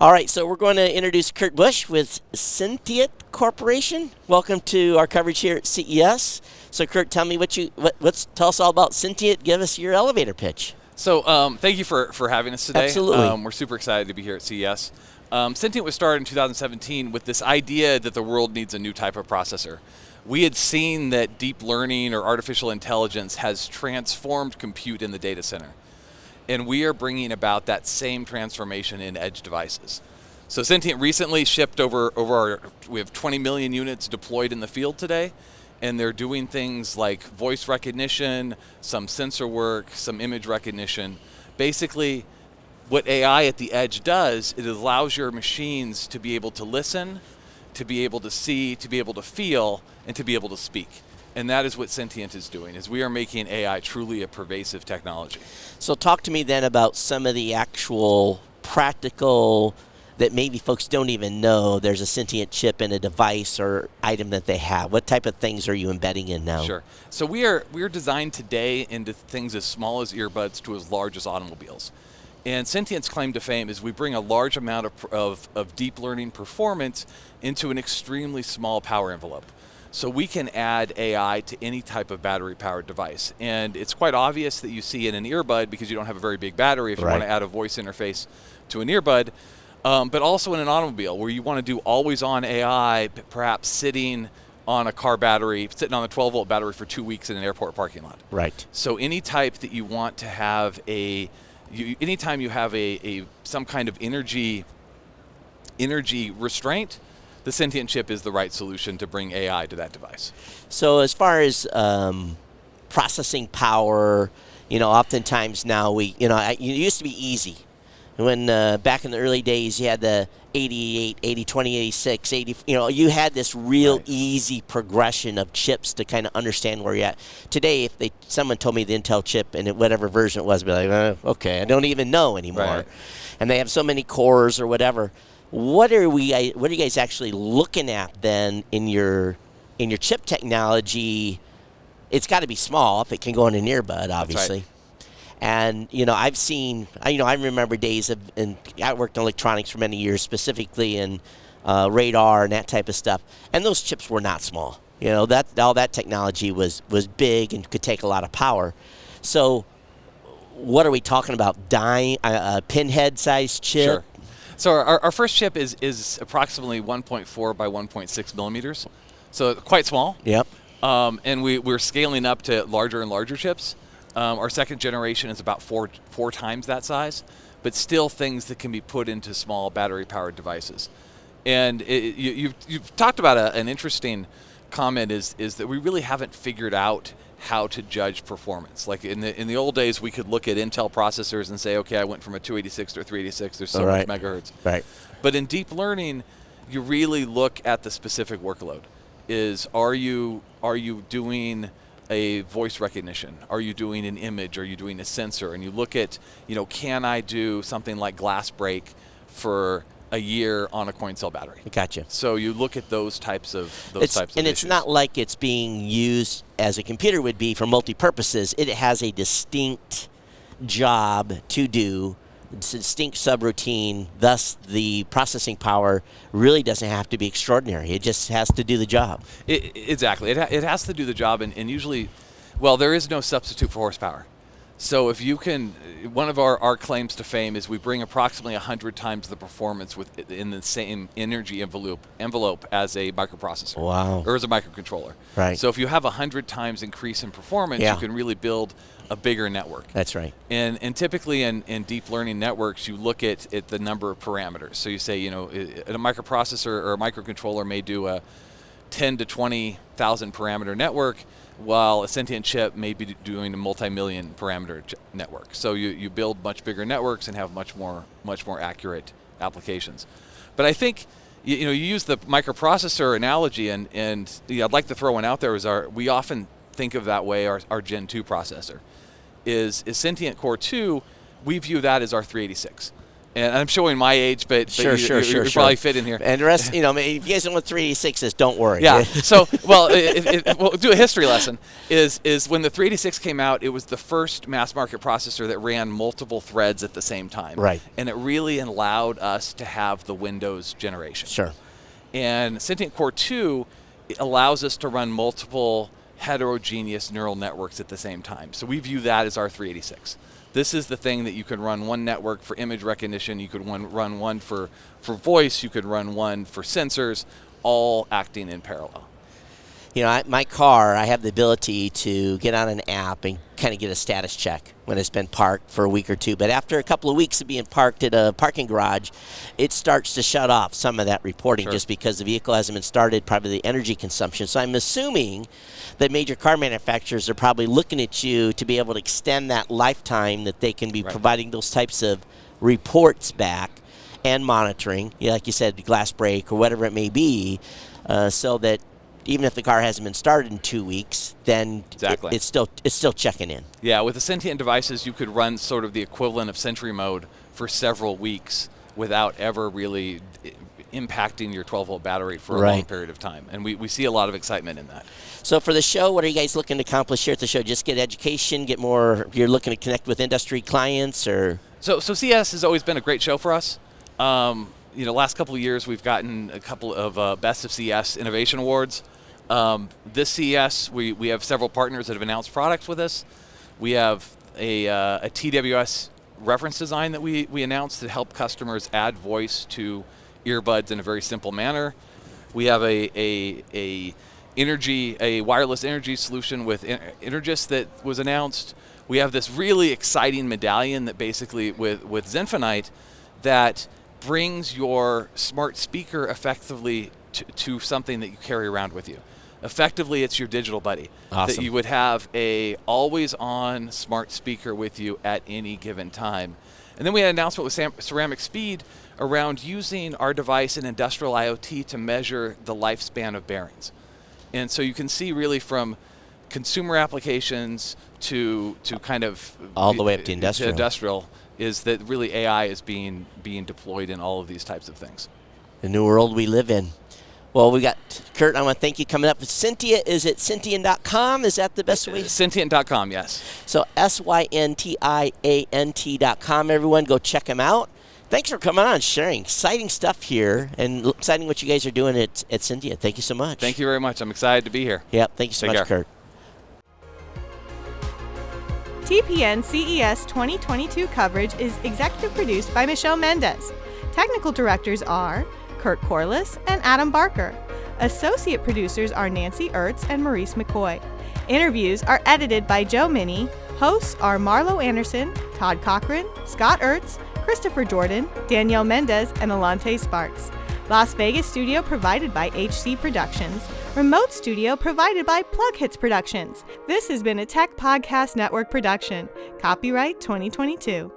All right, so we're going to introduce Kurt Busch with Syntiant Corporation. Welcome to our coverage here at CES. So, Kurt, tell me tell us all about Syntiant. Give us your elevator pitch. So, thank you for having us today. Absolutely. We're super excited to be here at CES. Syntiant was started in 2017 with this idea that the world needs a new type of processor. We had seen that deep learning or artificial intelligence has transformed compute in the data center. And we are bringing about that same transformation in edge devices. So Syntiant recently shipped we have 20 million units deployed in the field today, and they're doing things like voice recognition, some sensor work, some image recognition. Basically, what AI at the edge does, it allows your machines to be able to listen, to be able to see, to be able to feel, and to be able to speak. And that is what Syntiant is doing, is we are making AI truly a pervasive technology. So talk to me then about some of the actual practical that maybe folks don't even know there's a Syntiant chip in a device or item that they have. What type of things are you embedding in now? Sure. So we are designed today into things as small as earbuds to as large as automobiles. And Syntiant's claim to fame is we bring a large amount of deep learning performance into an extremely small power envelope. So we can add AI to any type of battery-powered device. And it's quite obvious that you see in an earbud because you don't have a very big battery if you want to add a voice interface to an earbud, but also in an automobile where you want to do always-on AI, perhaps sitting on a car battery, sitting on a 12-volt battery for 2 weeks in an airport parking lot. Right. So any type that you want to have anytime you have some kind of energy restraint, the Syntiant chip is the right solution to bring AI to that device. So as far as processing power, oftentimes now it used to be easy. When back in the early days, you had the 88, 80, 20, 86, 80, you had this real easy progression of chips to kind of understand where you're at. Today, if someone told me the Intel chip and whatever version it was, I'd be like, okay, I don't even know anymore. Right. And they have so many cores or whatever. What are you guys actually looking at then in your chip technology? It's got to be small if it can go in an earbud, obviously. Right. And I've seen, I remember days and I worked in electronics for many years, specifically in radar and that type of stuff. And those chips were not small. All that technology was big and could take a lot of power. So, what are we talking about? Pinhead-sized chip? Sure. So our first chip is approximately 1.4 by 1.6 millimeters, so quite small. Yep. And we're scaling up to larger and larger chips. Our second generation is about four times that size, but still things that can be put into small battery-powered devices. And you've talked about an interesting comment is that we really haven't figured out how to judge performance. Like in the old days, we could look at Intel processors and say, okay, I went from a 286 to a 386. There's so much megahertz. Right. But in deep learning, you really look at the specific workload. Are you doing a voice recognition? Are you doing an image? Are you doing a sensor? And you look at, can I do something like glass break for a year on a coin cell battery? Gotcha. So you look at those types of issues. And it's not like it's being used as a computer would be for multi-purposes. It has a distinct job to do, it's a distinct subroutine. Thus, the processing power really doesn't have to be extraordinary. It just has to do the job. Exactly. It has to do the job, and usually, there is no substitute for horsepower. So if you can, one of our claims to fame is we bring approximately 100 times the performance in the same energy envelope as a microprocessor. Wow. Or as a microcontroller. Right. So if you have 100 times increase in performance, you can really build a bigger network. That's right. And typically in deep learning networks, you look at the number of parameters. So you say, a microprocessor or a microcontroller may do a 10 to 20,000 parameter network, while a Syntiant chip may be doing a multi-million parameter network. So you build much bigger networks and have much more accurate applications. But I think you use the microprocessor analogy, and I'd like to throw one out there. We often think of that way our Gen 2 processor is Syntiant Core 2. We view that as our 386. And I'm showing my age, but Sure. you probably fit in here. And the rest, if you guys don't want 386s, don't worry. Yeah. So, well, we'll do a history lesson. Is when the 386 came out, it was the first mass market processor that ran multiple threads at the same time. Right. And it really allowed us to have the Windows generation. Sure. And Syntiant Core 2 allows us to run multiple heterogeneous neural networks at the same time. So we view that as our 386. This is the thing that you can run one network for image recognition, you could run one for voice, you could run one for sensors, all acting in parallel. My car, I have the ability to get on an app and kind of get a status check when it's been parked for a week or two. But after a couple of weeks of being parked at a parking garage, it starts to shut off some of that reporting just because the vehicle hasn't been started, probably the energy consumption. So I'm assuming that major car manufacturers are probably looking at you to be able to extend that lifetime that they can be providing those types of reports back and monitoring, like you said, the glass break or whatever it may be, so that even if the car hasn't been started in 2 weeks, then it's still checking in. Yeah, with the Syntiant devices, you could run sort of the equivalent of Sentry mode for several weeks without ever really impacting your 12-volt battery for a long period of time. And we see a lot of excitement in that. So for the show, what are you guys looking to accomplish here at the show? Just get education, get more, you're looking to connect with industry clients, or? So CES has always been a great show for us. Last couple of years, we've gotten a couple of Best of CES Innovation Awards. This CES, we have several partners that have announced products with us. We have a TWS reference design that we announced to help customers add voice to earbuds in a very simple manner. We have a wireless energy solution with Energis that was announced. We have this really exciting medallion that basically with Zenfinite that brings your smart speaker effectively to something that you carry around with you. Effectively, it's your digital buddy. Awesome. That you would have a always-on smart speaker with you at any given time. And then we had an announcement with Ceramic Speed around using our device in industrial IoT to measure the lifespan of bearings. And so you can see really from consumer applications to kind of all the way up to industrial. Is that really AI is being deployed in all of these types of things. The new world we live in. Well, we got Kurt. I want to thank you coming up with Syntiant. Is it Syntiant.com? Is that the best way? Syntiant.com, yes. So Syntiant.com. Everyone, go check them out. Thanks for coming on, sharing exciting stuff here, and exciting what you guys are doing at Syntiant. Thank you so much. Thank you very much. I'm excited to be here. Yep. Thank you so much, Kurt. TPN CES 2022 coverage is executive produced by Michelle Mendez. Technical directors are Kurt Corliss and Adam Barker. Associate producers are Nancy Ertz and Maurice McCoy. Interviews are edited by Joe Minnie. Hosts are Marlo Anderson, Todd Cochran, Scott Ertz, Christopher Jordan, Danielle Mendez, and Alante Sparks. Las Vegas studio provided by HC Productions. Remote studio provided by PLUGHITZ Productions. This has been a Tech Podcast Network production. Copyright 2022.